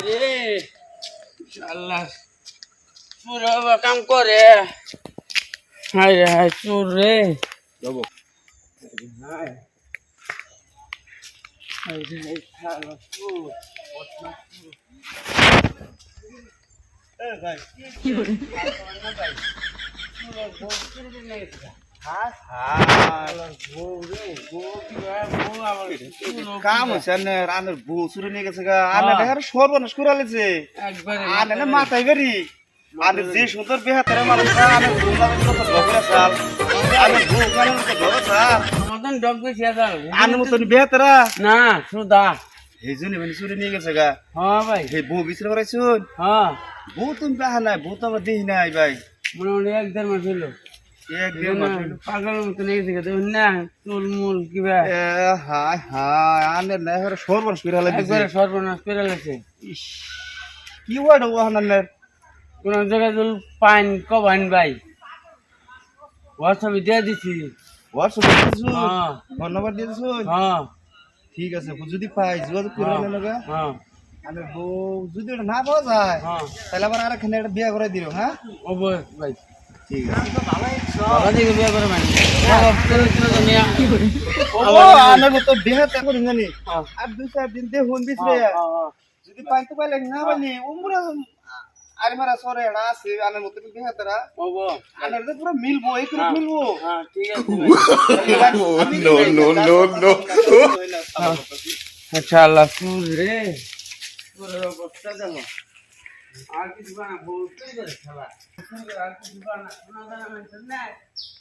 রে আল্লাহ পুরো কাম করে হাই রে হাই চোর রে যাবো হাই হাই রে খালা চোর ভাই কি করে ভাই কাম হয়েছে রানের বউ চুরি নিয়ে গেছে গা আর সর্বনাশ করে লেছে আনে মাথায় বেরি আনে যে সুন্দর বেহাতের মানুষ আনে বউ চাল আনে বউ কেন ধরো চাল মতন ডগ বেশি আছে আনে মতন বেহাতেরা না সুদা এই জন্য মানে চুরি নিয়ে গেছে গা হ্যাঁ ভাই এই বউ বিচরে বেড়াইছুন হ্যাঁ বউ তুমি বেহা নাই বউ তো আমরা দেখি নাই ভাই মোটামুটি এক দেড় মাস হলো একদম পাগলের মতন এসে গেছে না চুল মুল কিবা হাই হাই আনে না সর্বনাশ করে লাগছে একবারে সর্বনাশ করে লাগছে কি ওয়ার্ড ওহানের কোন জায়গায় চুল পাইন কবাইন ভাই হোয়াটসঅ্যাপে দিয়ে দিছি হোয়াটসঅ্যাপ দিয়েছো হ্যাঁ ধন্যবাদ দিয়েছো হ্যাঁ ঠিক আছে যদি পাই যোগাযোগ করে নেন লগা হ্যাঁ আমি বউ যদি ওটা না পাওয়া যায় হ্যাঁ তাহলে আবার আরেকখানে একটা বিয়ে করে দিও হ্যাঁ অবশ্যই ভাই ঠিক আছে বাবা দিকে বিয়ে করে মানে ও আনার মতো বিয়ে তা করি জানি আর দুই চার দিন দেখুন বিছরে যদি পাই তো পাইলে না বানি উমরা আরে মারা সরে এড়া আছে আনার মতো বিয়ে তারা ওবো আনার তো পুরো মিলবো এই করে মিলবো হ্যাঁ ঠিক আছে নো আচ্ছা আল্লাহ চুল রে পুরো অবস্থা দেখো আর কিছু বানা বলতে করে খেলা আর কিছু বানা শোনা জানা মেনশন নাই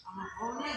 আমার ফোনে